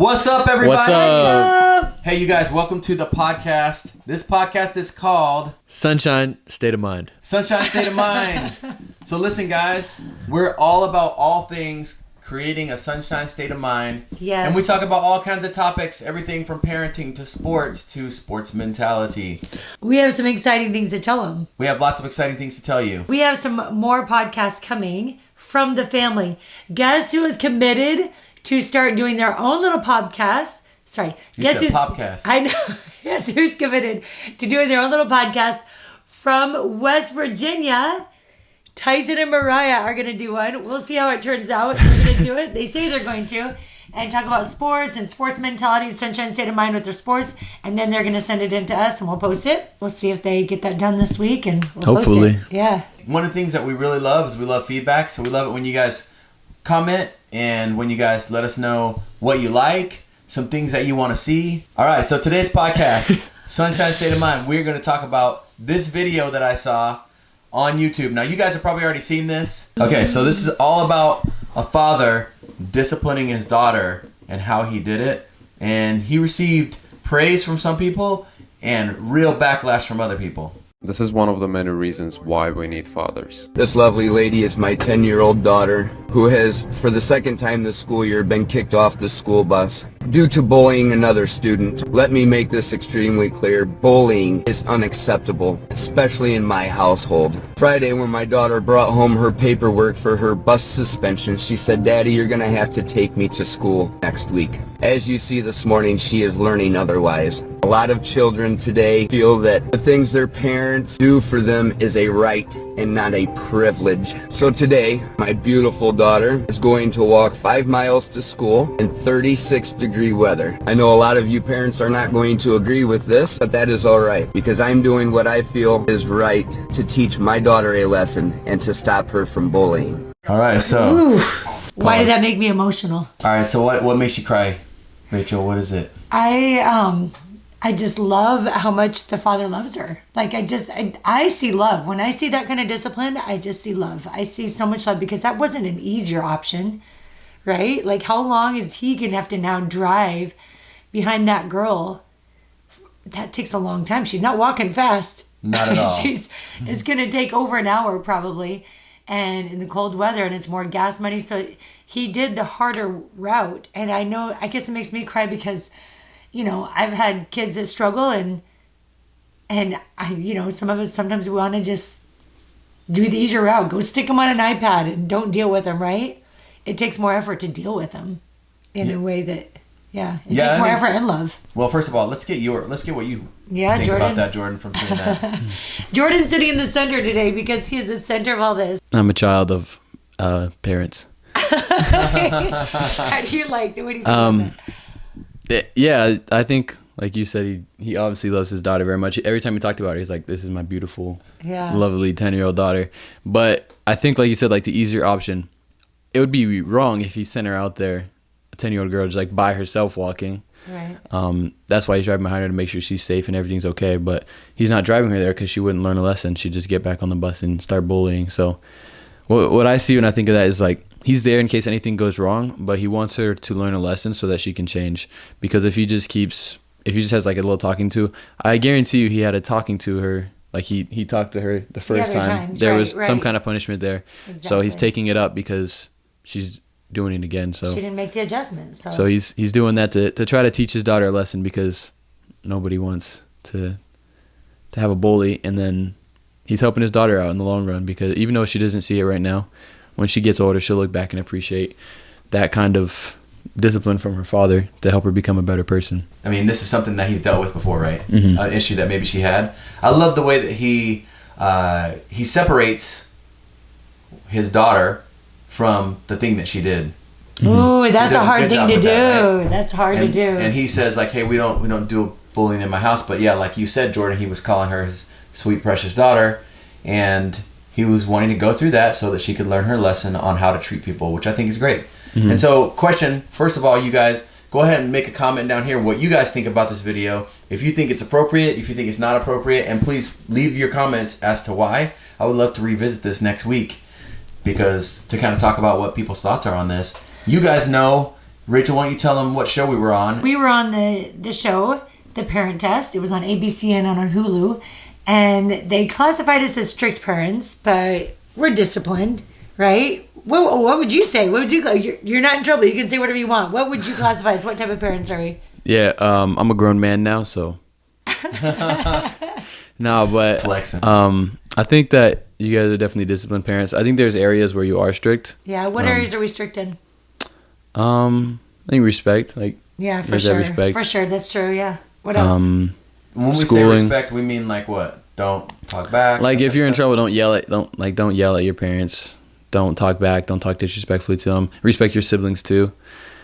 What's up, everybody? What's up? Hey, you guys, welcome to the podcast. This podcast is called Sunshine State of Mind. Sunshine State of Mind. So listen, guys, we're all about all things creating a sunshine state of mind. Yes. And we talk about all kinds of topics, everything from parenting to sports mentality. We have some exciting things to tell them. We have lots of exciting things to tell you. We have some more podcasts coming from the family. Guess who is committed to start doing their own little podcast? Sorry. Guess who's podcast? I know. Guess who's committed to doing their own little podcast from West Virginia? Tyson and Mariah are going to do one. We'll see how it turns out. They're going to do it. They say they're going to. And talk about sports and sports mentality, sunshine state of mind with their sports. And then they're going to send it in to us and we'll post it. We'll see if they get that done this week and we'll Hopefully. post it. Yeah. One of the things that we really love is we love feedback. So we love it when you guys comment and when you guys let us know what you like, some things that you want to see. All right, so today's podcast, Sunshine State of Mind, we're going to talk about this video that I saw on YouTube. Now, you guys have probably already seen this. Okay, so this is all about a father disciplining his daughter and how he did it. And he received praise from some people and real backlash from other people. This is one of the many reasons why we need fathers. This lovely lady is my 10-year-old daughter, who has, for the second time this school year, been kicked off the school bus due to bullying another student. Let me make this extremely clear. Bullying is unacceptable, especially in my household. Friday, when my daughter brought home her paperwork for her bus suspension, she said, "Daddy, you're gonna have to take me to school next week." As you see this morning, she is learning otherwise. A lot of children today feel that the things their parents do for them is a right and not a privilege. So today, my beautiful daughter is going to walk 5 miles to school in 36-degree weather. I know a lot of you parents are not going to agree with this, but that is all right, because I'm doing what I feel is right to teach my daughter a lesson and to stop her from bullying. All right, so... Ooh. Why did that make me emotional? All right, so what makes you cry, Rachel? What is it? I just love how much the father loves her. Like, I see love. When I see that kind of discipline, I just see love. I see so much love because that wasn't an easier option, right? Like, how long is he going to have to now drive behind that girl? That takes a long time. She's not walking fast. Not at all. It's going to take over an hour probably. And in the cold weather, and it's more gas money. So he did the harder route. And I guess it makes me cry because, you know, I've had kids that struggle and I, you know, some of us, sometimes we want to just do the easier route. Go stick them on an iPad and don't deal with them, right? It takes more effort to deal with them in a way that, it takes more effort and love. Well, first of all, let's get what you think Jordan. about that, Jordan, from saying that. Jordan's sitting in the center today because he is the center of all this. I'm a child of parents. How do you like? What do you think about that? Yeah, I think, like you said, he obviously loves his daughter very much. Every time he talked about her, he's like, "This is my beautiful, lovely 10-year-old daughter." But I think, like you said, like the easier option, it would be wrong if he sent her out there, a 10-year-old girl, just like by herself walking. Right. That's why he's driving behind her to make sure she's safe and everything's okay. But he's not driving her there because she wouldn't learn a lesson. She'd just get back on the bus and start bullying. So what I see when I think of that is like, he's there in case anything goes wrong, but he wants her to learn a lesson so that she can change. Because if he just has like a little talking to, I guarantee you he had a talking to her. Like he talked to her the first time. There was some kind of punishment there. Exactly. So he's taking it up because she's doing it again. So she didn't make the adjustments. So he's doing that to try to teach his daughter a lesson, because nobody wants to have a bully, and then he's helping his daughter out in the long run, because even though she doesn't see it right now, when she gets older, she'll look back and appreciate that kind of discipline from her father to help her become a better person. I mean, this is something that he's dealt with before, right? Mm-hmm. An issue that maybe she had. I love the way that he separates his daughter from the thing that she did. Ooh, that's a hard thing to do. Right? That's hard to do. And he says, like, "Hey, we don't do bullying in my house." But yeah, like you said, Jordan, he was calling her his sweet, precious daughter, and he was wanting to go through that so that she could learn her lesson on how to treat people, which I think is great. Mm-hmm. And so, question, first of all, you guys, go ahead and make a comment down here what you guys think about this video. If you think it's appropriate, if you think it's not appropriate, and please leave your comments as to why. I would love to revisit this next week, because to kind of talk about what people's thoughts are on this. You guys know Rachel, why don't you tell them what show we were on? We were on the show, The Parent Test. It was on ABC and on Hulu. And they classified us as strict parents, but we're disciplined, right? What would you say? What would you? You're not in trouble. You can say whatever you want. What would you classify as? What type of parents are we? Yeah, I'm a grown man now, so. No, but Flexing. I think that you guys are definitely disciplined parents. I think there's areas where you are strict. Yeah. What areas are we strict in? I think respect. Like, Yeah, for there's that sure. respect. For sure, that's true. Yeah. What else? When we say schooling. respect, we mean like what? Don't talk back. Like, if you're in trouble, don't yell at your parents. Don't talk back. Don't talk disrespectfully to them. Respect your siblings too.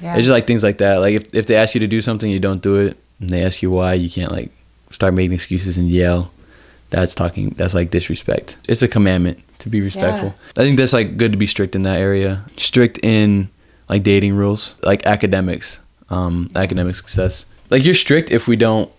Yeah. It's just like things like that. Like, if they ask you to do something, you don't do it, and they ask you why, you can't like start making excuses and yell. That's like disrespect. It's a commandment to be respectful. I think that's like good to be strict in that area. Strict in like dating rules, like academics, academic success. Like, you're strict if we don't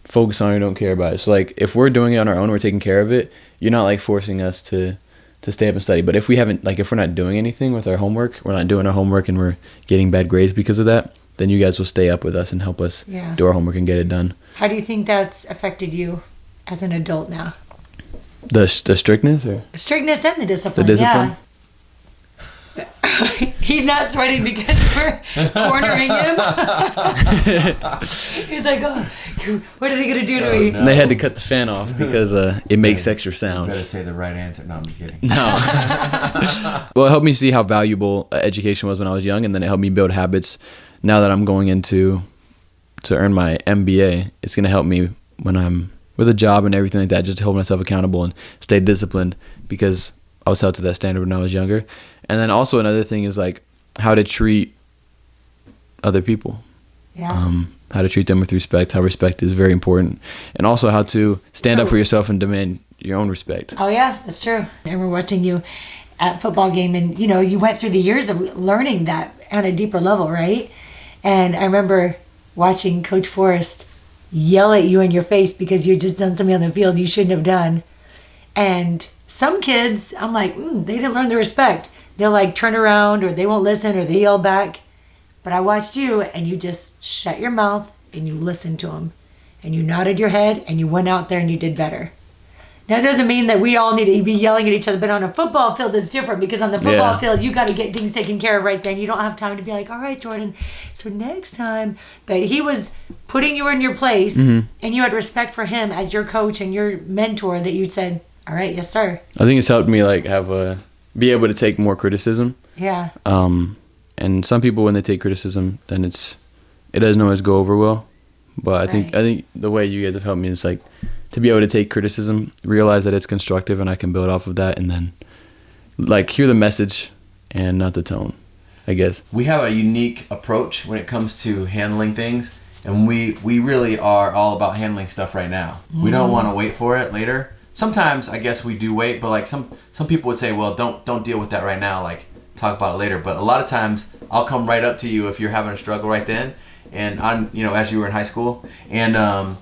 focus on it or don't care about it. So like, if we're doing it on our own, we're taking care of it, you're not like forcing us to stay up and study. But if we're not doing anything with our homework, we're not doing our homework and we're getting bad grades because of that, then you guys will stay up with us and help us do our homework and get it done. How do you think that's affected you as an adult now? The strictness or The strictness and the discipline. the discipline? Yeah. He's not sweating because we're cornering him. He's like, oh, what are they going to do to me? no. They had to cut the fan off because it makes extra You better sounds. say the right answer. No, I'm just kidding. No. Well, it helped me see how valuable education was when I was young, and then it helped me build habits. Now that I'm going to earn my MBA, it's going to help me when I'm with a job and everything like that, just to hold myself accountable and stay disciplined, because I was held to that standard when I was younger. And then also another thing is like how to treat other people. Yeah. How to treat them with respect, how respect is very important. And also how to stand up for yourself and demand your own respect. Oh, yeah, that's true. I remember watching you at football game, and, you know, you went through the years of learning that on a deeper level, right? And I remember watching Coach Forrest yell at you in your face because you had just done something on the field you shouldn't have done. And some kids, I'm like, they didn't learn the respect. They'll like turn around, or they won't listen, or they yell back. But I watched you, and you just shut your mouth and you listened to them, and you nodded your head and you went out there and you did better. Now, it doesn't mean that we all need to be yelling at each other, but on a football field, it's different, because on the football field, you got to get things taken care of right then. You don't have time to be like, all right, Jordan, so next time. But he was putting you in your place, and you had respect for him as your coach and your mentor, that you said, all right, yes, sir. I think it's helped me like be able to take more criticism. Yeah. And some people, when they take criticism, then it doesn't always go over well. But I think the way you guys have helped me is like to be able to take criticism, realize that it's constructive, and I can build off of that, and then like hear the message and not the tone, I guess. We have a unique approach when it comes to handling things, and we really are all about handling stuff right now. We don't want to wait for it later. Sometimes I guess we do wait, but like some people would say, well, don't deal with that right now, like talk about it later. But a lot of times I'll come right up to you if you're having a struggle right then, and I'm, as you were in high school, and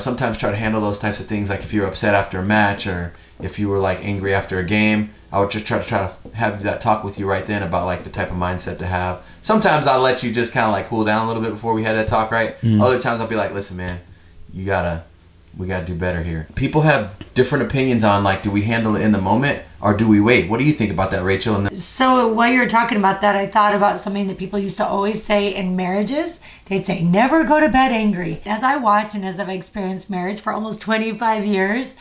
sometimes try to handle those types of things. Like if you're upset after a match, or if you were like angry after a game, I would just try to have that talk with you right then about like the type of mindset to have. Sometimes I'll let you just kind of like cool down a little bit before we had that talk, right? Other times I'll be like, listen, man, we gotta do better here. People have different opinions on like, do we handle it in the moment or do we wait? What do you think about that, Rachel? So while you were talking about that, I thought about something that people used to always say in marriages. They'd say, never go to bed angry. As I watch and as I've experienced marriage for almost 25 years,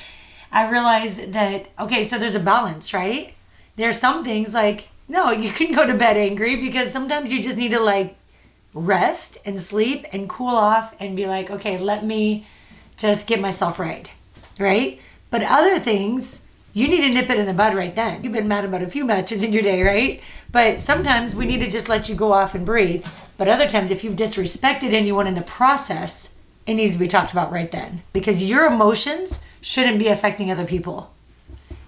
I realized that, okay, so there's a balance, right? There's some things like, no, you can go to bed angry, because sometimes you just need to like rest and sleep and cool off and be like, okay, let me just get myself right? But other things, you need to nip it in the bud right then. You've been mad about a few matches in your day, right? But sometimes we need to just let you go off and breathe. But other times, if you've disrespected anyone in the process, it needs to be talked about right then. Because your emotions shouldn't be affecting other people.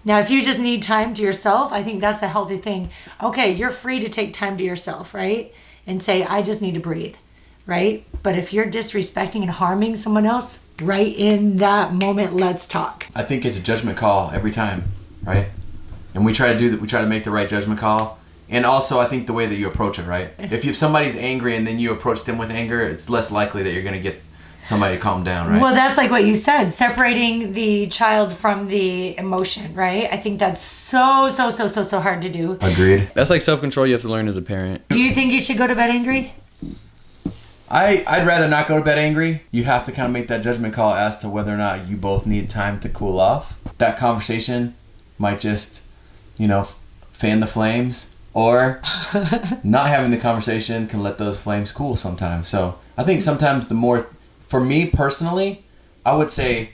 Now, if you just need time to yourself, I think that's a healthy thing. Okay, you're free to take time to yourself, right? And say, I just need to breathe, right? But if you're disrespecting and harming someone else, right in that moment, let's talk. I think it's a judgment call every time, right? And we try to do that. We try to make the right judgment call, And also, I think the way that you approach it, right? If somebody's angry and then you approach them with anger, it's less likely that you're going to get somebody to calm down, right? Well, that's like what you said, separating the child from the emotion, right? I think that's so hard to do. Agreed. That's like self-control you have to learn as a parent. Do you think you should go to bed angry? I'd rather not go to bed angry. You have to kind of make that judgment call as to whether or not you both need time to cool off. That conversation might just, fan the flames. Or not having the conversation can let those flames cool sometimes. So I think sometimes for me personally, I would say,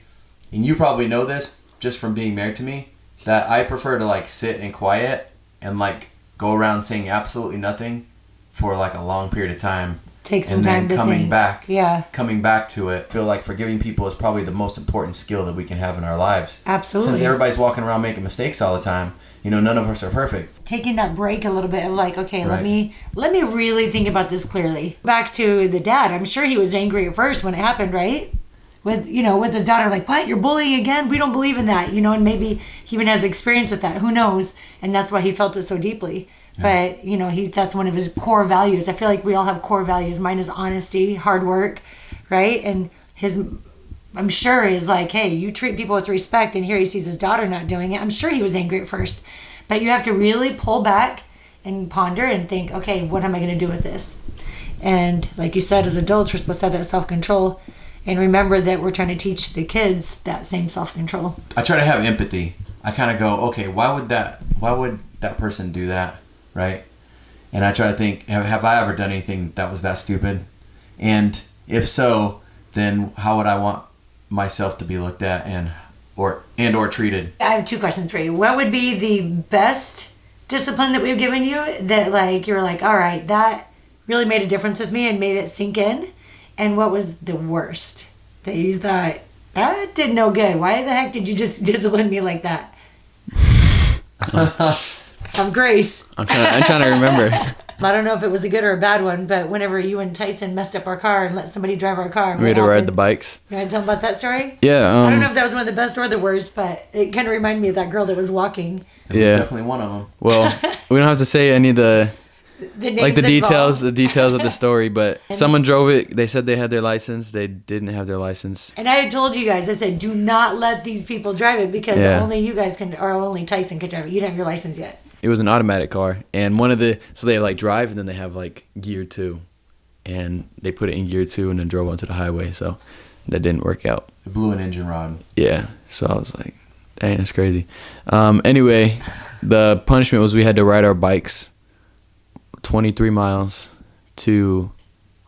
and you probably know this just from being married to me, that I prefer to like sit in quiet and like go around saying absolutely nothing for like a long period of time. Take some time to coming think. back. Yeah. Coming back to it. I feel like forgiving people is probably the most important skill that we can have in our lives. Absolutely. Since everybody's walking around making mistakes all the time, none of us are perfect. Taking that break a little bit of like, okay, Right. let me really think about this clearly. Back to the dad. I'm sure he was angry at first when it happened, right? With his daughter, like, what? You're bullying again? We don't believe in that, and maybe he even has experience with that. Who knows? And that's why he felt it so deeply. Yeah. But, that's one of his core values. I feel like we all have core values. Mine is honesty, hard work, right? And I'm sure is like, hey, you treat people with respect, and here he sees his daughter not doing it. I'm sure he was angry at first. But you have to really pull back and ponder and think, okay, what am I going to do with this? And like you said, as adults, we're supposed to have that self-control. And remember that we're trying to teach the kids that same self-control. I try to have empathy. I kind of go, okay, why would that person do that, right? And I try to think, have I ever done anything that was that stupid? And if so, then how would I want myself to be looked at and or treated? I have two questions for you. What would be the best discipline that we've given you that like you're like, all right, that really made a difference with me and made it sink in? And what was the worst that you thought, that did no good? Why the heck did you just discipline me like that? Have grace. I'm trying to remember. I don't know if it was a good or a bad one, but whenever you and Tyson messed up our car and let somebody drive our car. We had to ride the bikes. You want to tell them about that story? Yeah. I don't know if that was one of the best or the worst, but it kind of reminded me of that girl that was walking. It was definitely one of them. Well, we don't have to say any of the details of the story, but someone drove it. They said they had their license. They didn't have their license. And I had told you guys, I said, do not let these people drive it because only you guys can, or only Tyson can drive it. You don't have your license yet. It was an automatic car, and so they like drive, and then they have like gear 2, and they put it in gear 2 and then drove onto the highway. So that didn't work out. It blew an engine rod. Yeah. So I was like, dang, that's crazy. Anyway, the punishment was we had to ride our bikes 23 miles to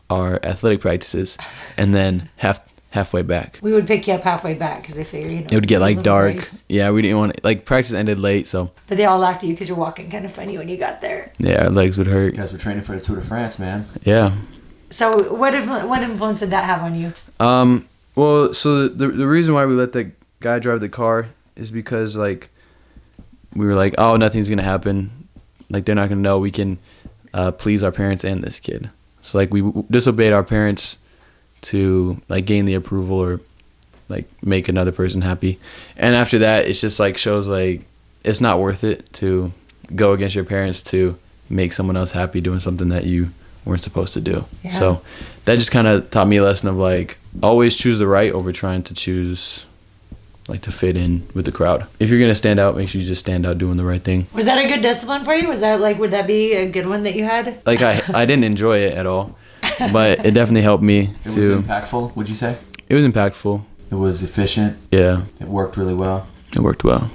our athletic practices, and then halfway back. We would pick you up halfway back because we figured, It would get like dark. Race. Yeah, we didn't want practice ended late, so. But they all laughed at you because you're walking kind of funny when you got there. Yeah, our legs would hurt. You guys were training for the Tour de France, man. Yeah. So what influence did that have on you? Well, so the reason why we let the guy drive the car is because like we were like, oh, nothing's gonna happen. Like they're not gonna know. We can please our parents and this kid. So like we disobeyed our parents to like gain the approval or like make another person happy. And after that, it's just like shows like it's not worth it to go against your parents to make someone else happy doing something that you weren't supposed to do. Yeah. So that just kind of taught me a lesson of like always choose the right over trying to choose like to fit in with the crowd. If you're gonna stand out, make sure you just stand out doing the right thing. Was that a good discipline for you? Was that like, would that be a good one that you had? Like I didn't enjoy it at all, but it definitely helped me It was to. impactful, would you say? It was impactful. It was efficient. Yeah, It worked really well. it worked well.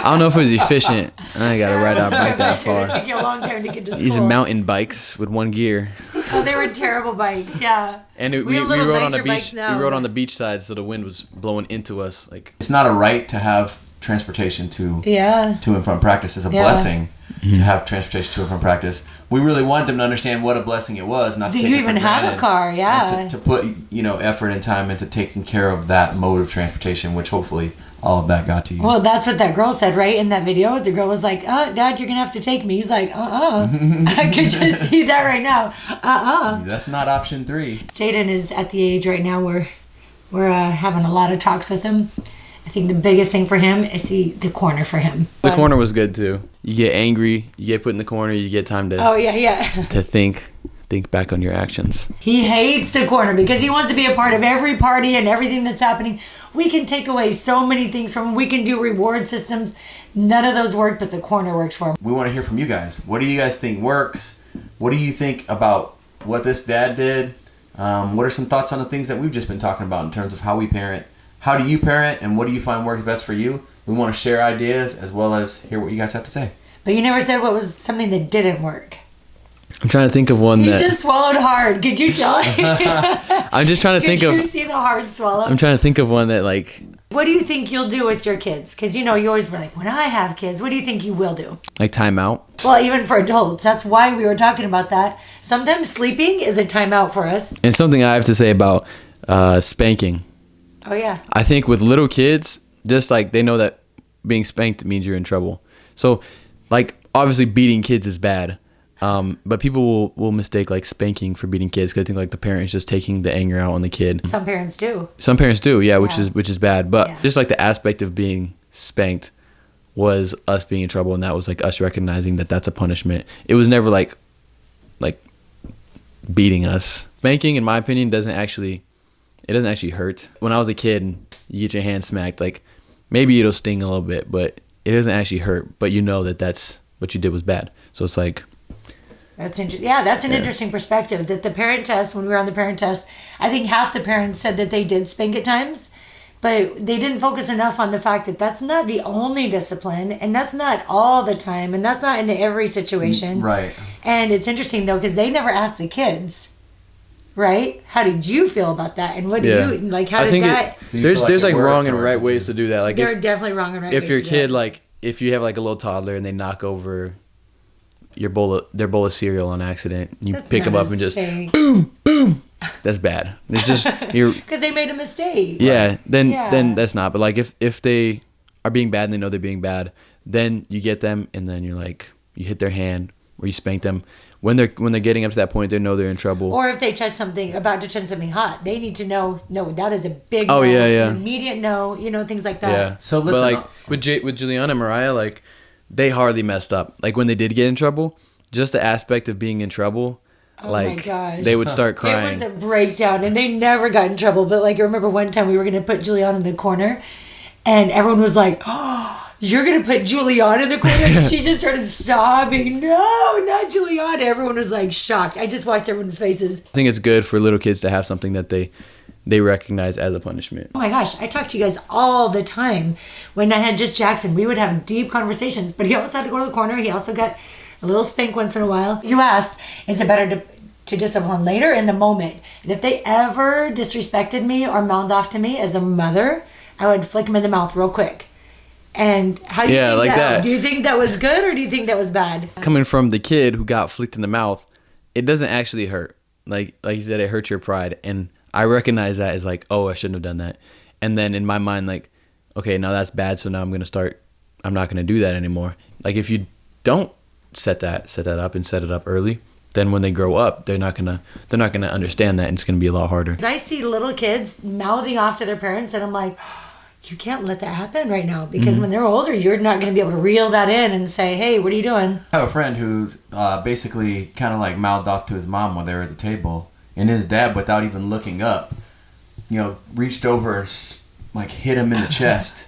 I don't know if it was efficient. I gotta ride our bike that far. It took you a long time to get to school. Using mountain bikes with one gear. Oh, they were terrible bikes, yeah. And we have little rode on the nicer beach. bikes now, We rode but- on the beach side, so the wind was blowing into us. Like It's not a right to have transportation to Yeah. and from practice. It's a Yeah. blessing to have transportation to and from practice. We really wanted them to understand what a blessing it was, not to Do take you it for even have a granted, car? Yeah. and to put effort and time into taking care of that mode of transportation, which hopefully all of that got to you. Well, that's what that girl said, right? In that video, the girl was like, Dad, you're going to have to take me. He's like, I could just see that right now. That's not option 3. Jaden is at the age right now where we're having a lot of talks with him. I think the biggest thing for him is the corner for him. the corner was good too. you get angry, you get put in the corner, you get time to Oh yeah. to think back on your actions. He hates the corner because he wants to be a part of every party and everything that's happening. We can take away so many things from him. We can do reward systems. None of those work, but the corner works for him. We want to hear from you guys. What do you guys think works? What do you think about what this dad did? What are some thoughts on the things that we've just been talking about in terms of how we parent? How do you parent, and what do you find works best for you? We want to share ideas as well as hear what you guys have to say. But you never said what was something that didn't work. I'm trying to think of one He that just swallowed hard. Could you tell? I'm just trying to think Could you of see the hard swallow? I'm trying to think of one that like What do you think you'll do with your kids? Because, you always were like, when I have kids, what do you think you will do? timeout. Well, even for adults. That's why we were talking about that. Sometimes sleeping is a timeout for us. And something I have to say about spanking. Oh, yeah. I think with little kids, just like they know that being spanked means you're in trouble. So, like, obviously beating kids is bad. But people will mistake like spanking for beating kids because I think like the parent is just taking the anger out on the kid. Some parents do. Some parents do, yeah, which is bad. But Yeah. just like the aspect of being spanked was us being in trouble, and that was like us recognizing that that's a punishment. It was never like beating us. Spanking, in my opinion, doesn't actually hurt. When I was a kid, you get your hand smacked, like maybe it'll sting a little bit, but it doesn't actually hurt. But you know that that's what you did was bad. So it's like. That's an interesting perspective. That the parent test, when we were on the parent test, I think half the parents said that they did spank at times, but they didn't focus enough on the fact that that's not the only discipline, and that's not all the time, and that's not in every situation. Right. And it's interesting though because they never asked the kids, right? How did you feel about that? And what do you like? How I did think that? there's like wrong and right ways to do that. Like They're definitely wrong and right. if ways your to do kid that. like if you have like a little toddler and they knock over their bowl of cereal on accident, you That's pick them not up a and just mistake. boom. That's bad. It's just you're Because they made a mistake. yeah. Then Yeah. that's not. But like if they are being bad and they know they're being bad, then you get them and then you're like you hit their hand or you spank them. When they're getting up to that point, they know they're in trouble. Or if they touch something, about to touch something hot, they need to know, no, that is a big Oh, no, yeah. an immediate no, things like that. Yeah. So but listen, like with Juliana and Mariah, like they hardly messed up. Like when they did get in trouble, just the aspect of being in trouble, Oh my like gosh. they would start It crying. was a breakdown, and they never got in trouble. But like, I remember one time we were going to put Juliana in the corner, and everyone was like, "Oh, you're going to put Juliana in the corner?" And she just started sobbing. No, not Juliana. Everyone was like shocked. I just watched everyone's faces. I think it's good for little kids to have something that they recognize as a punishment. Oh my gosh, I talk to you guys all the time. When I had just Jackson, we would have deep conversations, but he also had to go to the corner. He also got a little spank once in a while. You asked, is it better to discipline later in the moment? And if they ever disrespected me or mouthed off to me as a mother, I would flick them in the mouth real quick. And how do you think like that. Do you think that was good or do you think that was bad? Coming from the kid who got flicked in the mouth, it doesn't actually hurt. Like you said, it hurts your pride. And I recognize that as like, oh, I shouldn't have done that. And then in my mind, like, okay, now that's bad. So now I'm not going to do that anymore. Like if you don't set that up and set it up early, then when they grow up, they're not gonna understand that, and it's gonna be a lot harder. I see little kids mouthing off to their parents, and I'm like, you can't let that happen right now because when they're older, you're not going to be able to reel that in and say, hey, what are you doing? I have a friend who's basically kind of like mouthed off to his mom when they were at the table, and his dad, without even looking up, reached over and like hit him in the chest.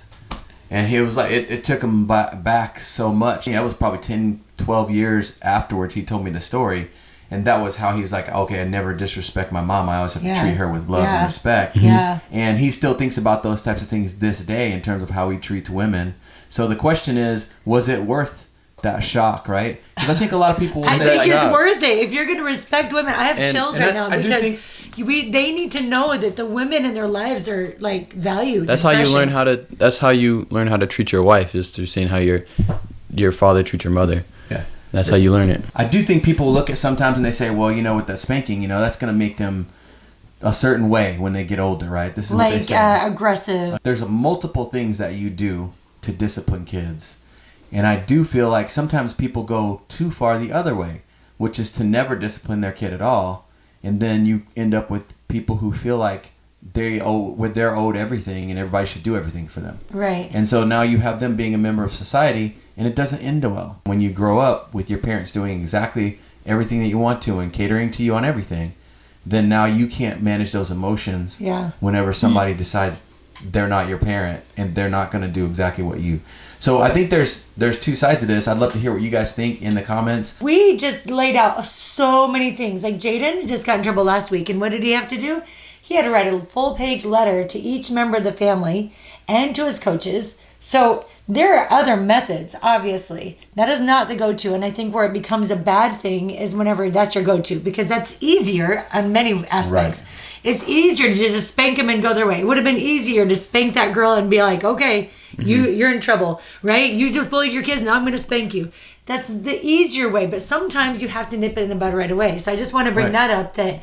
And he was like, it took him back so much. That was probably 10, 12 years afterwards he told me the story. And that was how he was like, okay, I never disrespect my mom. I always have to treat her with love and respect. Yeah. And he still thinks about those types of things this day in terms of how he treats women. So the question is, was it worth that shock, right? Because I think a lot of people will I say, think like, it's worth it. If you're going to respect women, I have chills and right now I do because think- they need to know that the women in their lives are like valued. That's and how you learn precious. That's how you learn how to treat your wife, is through seeing how your father treats your mother. Yeah. That's how you learn it. I do think people look at sometimes and they say, well, with that spanking, that's going to make them a certain way when they get older, right? This is what they Like say. aggressive. There's multiple things that you do to discipline kids. And I do feel like sometimes people go too far the other way, which is to never discipline their kid at all. And then you end up with people who feel like they're owed everything and everybody should do everything for them. Right. And so now you have them being a member of society, and it doesn't end well. When you grow up with your parents doing exactly everything that you want to and catering to you on everything, then now you can't manage those emotions whenever somebody decides they're not your parent and they're not going to do exactly what you. So I think there's two sides of this. I'd love to hear what you guys think in the comments. We just laid out so many things. Like Jaden just got in trouble last week, and what did he have to do? He had to write a full-page letter to each member of the family and to his coaches. So there are other methods, obviously. That is not the go-to, and I think where it becomes a bad thing is whenever that's your go-to, because that's easier on many aspects. Right. It's easier to just spank them and go their way. It would have been easier to spank that girl and be like, okay, you're in trouble, right? You just bullied your kids, now I'm going to spank you. That's the easier way, but sometimes you have to nip it in the bud right away. So I just want to bring that up, that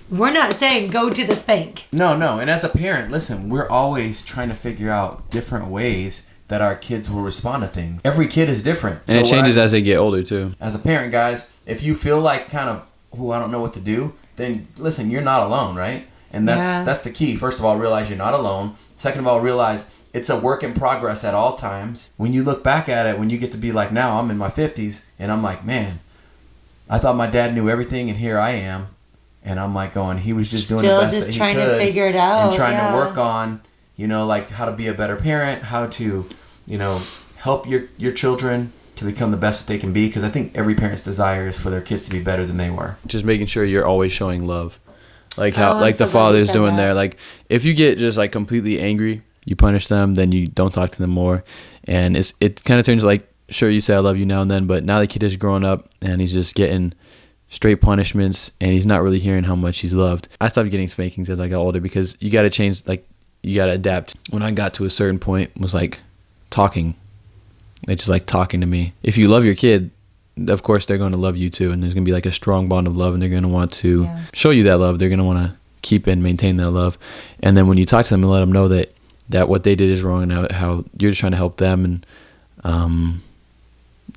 we're not saying go to the spank. No. And as a parent, listen, we're always trying to figure out different ways that our kids will respond to things. Every kid is different. And it changes as they get older, too. As a parent, guys, if you feel like kind of, I don't know what to do, then listen, you're not alone, right? And that's the key. First of all, realize you're not alone. Second of all, realize it's a work in progress at all times. When you look back at it, when you get to be like, now I'm in my 50s, and I'm like, man, I thought my dad knew everything, and here I am. And I'm like going, he was just doing the best that he could. Still just trying to figure it out. And trying to work on, like how to be a better parent, how to, help your children to become the best that they can be. Because I think every parent's desire is for their kids to be better than they were. Just making sure you're always showing love. Like how, like the father's doing there. Like if you get just like completely angry, you punish them, then you don't talk to them more. And it kind of turns like, sure, you say I love you now and then, but now the kid is growing up and he's just getting straight punishments and he's not really hearing how much he's loved. I stopped getting spankings as I got older because you got to change, like you got to adapt. When I got to a certain point, it was like talking. They just like talking to me. If you love your kid, of course they're going to love you too, and there's going to be like a strong bond of love, and they're going to want to show you that love. They're going to want to keep and maintain that love. And then when you talk to them and let them know that what they did is wrong and how you're just trying to help them, and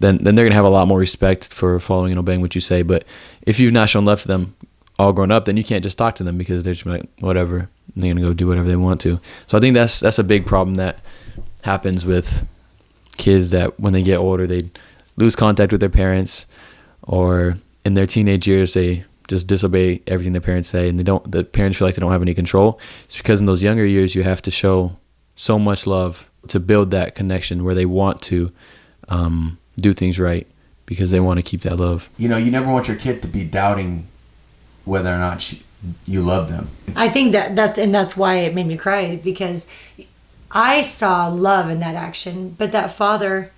then they're going to have a lot more respect for following and obeying what you say. But if you've not shown love to them all grown up, then you can't just talk to them because they're just like, whatever. And they're going to go do whatever they want to. So I think that's a big problem that happens with kids, that when they get older, they lose contact with their parents, or in their teenage years, they just disobey everything their parents say, and the parents feel like they don't have any control. It's because in those younger years, you have to show so much love to build that connection where they want to do things right because they want to keep that love. You never want your kid to be doubting whether or not you love them. I think that's why it made me cry, because I saw love in that action, but that father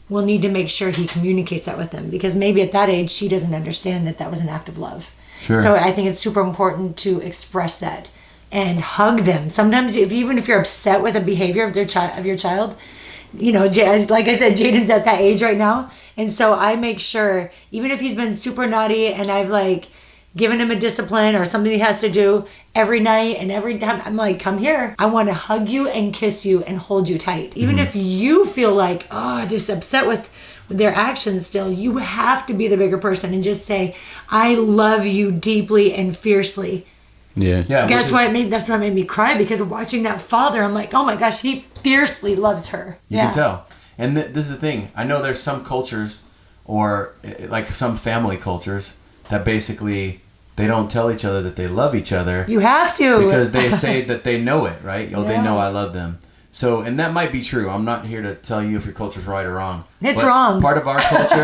will need to make sure he communicates that with them, because maybe at that age she doesn't understand that was an act of love. Sure. So I think it's super important to express that and hug them. Sometimes even if you're upset with a behavior of your child, like I said, Jaden's at that age right now, and so I make sure, even if he's been super naughty and I've like given him a discipline or something he has to do every night, and every time I'm like, come here, I want to hug you and kiss you and hold you tight. Even if you feel like, just upset with their actions still, you have to be the bigger person and just say, I love you deeply and fiercely. Yeah. That's what made me cry, because watching that father, I'm like, oh my gosh, he fiercely loves her. You can tell. And this is the thing. I know there's some cultures, or like some family cultures, that basically they don't tell each other that they love each other. You have to. Because they say that they know it, right? They know I love them. So, and that might be true. I'm not here to tell you if your culture's right or wrong. It's wrong. Part of our culture.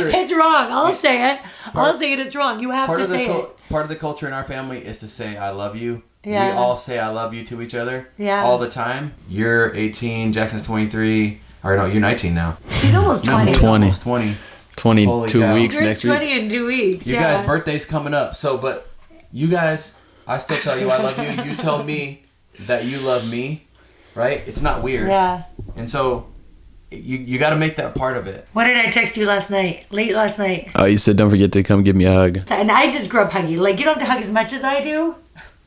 It's wrong. I'll say it. It's wrong. You have to say it. Part of the culture in our family is to say I love you. Yeah. We all say I love you to each other. Yeah. All the time. You're 18, Jackson's 23. Or no, you're 19 now. He's almost 20. No, almost 20. 22 weeks You're next week. 20 in 2 weeks. You guys' birthday's coming up. So, but you guys, I still tell you I love you. You tell me that you love me, right? It's not weird. Yeah. And so you got to make that part of it. What did I text you late last night? Oh, you said don't forget to come give me a hug. And I just grew up huggy. Like, you don't have to hug as much as I do.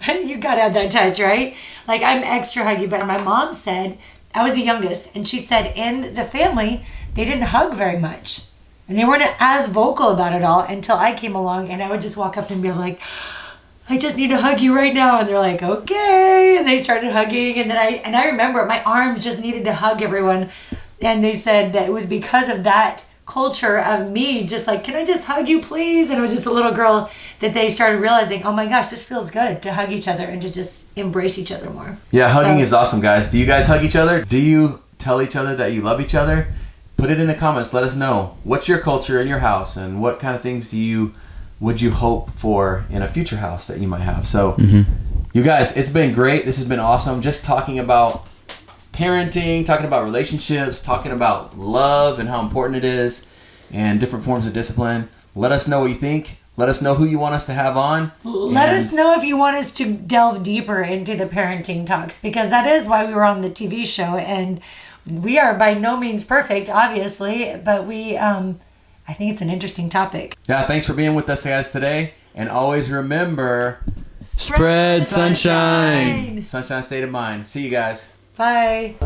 You got to have that touch, right? Like, I'm extra huggy. But my mom said, I was the youngest, and she said in the family, they didn't hug very much. And they weren't as vocal about it all until I came along, and I would just walk up and be like, I just need to hug you right now. And they're like, okay. And they started hugging. And then I remember my arms just needed to hug everyone. And they said that it was because of that culture of me just like, can I just hug you please? And it was just a little girl that they started realizing, oh my gosh, this feels good to hug each other and to just embrace each other more. Yeah, hugging is awesome, guys. Do you guys hug each other? Do you tell each other that you love each other? Put it in the comments. Let us know. What's your culture in your house, and what kind of things would you hope for in a future house that you might have? So, you guys, it's been great. This has been awesome. Just talking about parenting, talking about relationships, talking about love and how important it is, and different forms of discipline. Let us know what you think. Let us know who you want us to have on. Let us know if you want us to delve deeper into the parenting talks, because that is why we were on the TV show. And we are by no means perfect, obviously, but I think it's an interesting topic. Yeah, thanks for being with us, guys, today. And always remember, Spread sunshine. sunshine state of mind. See you guys. Bye.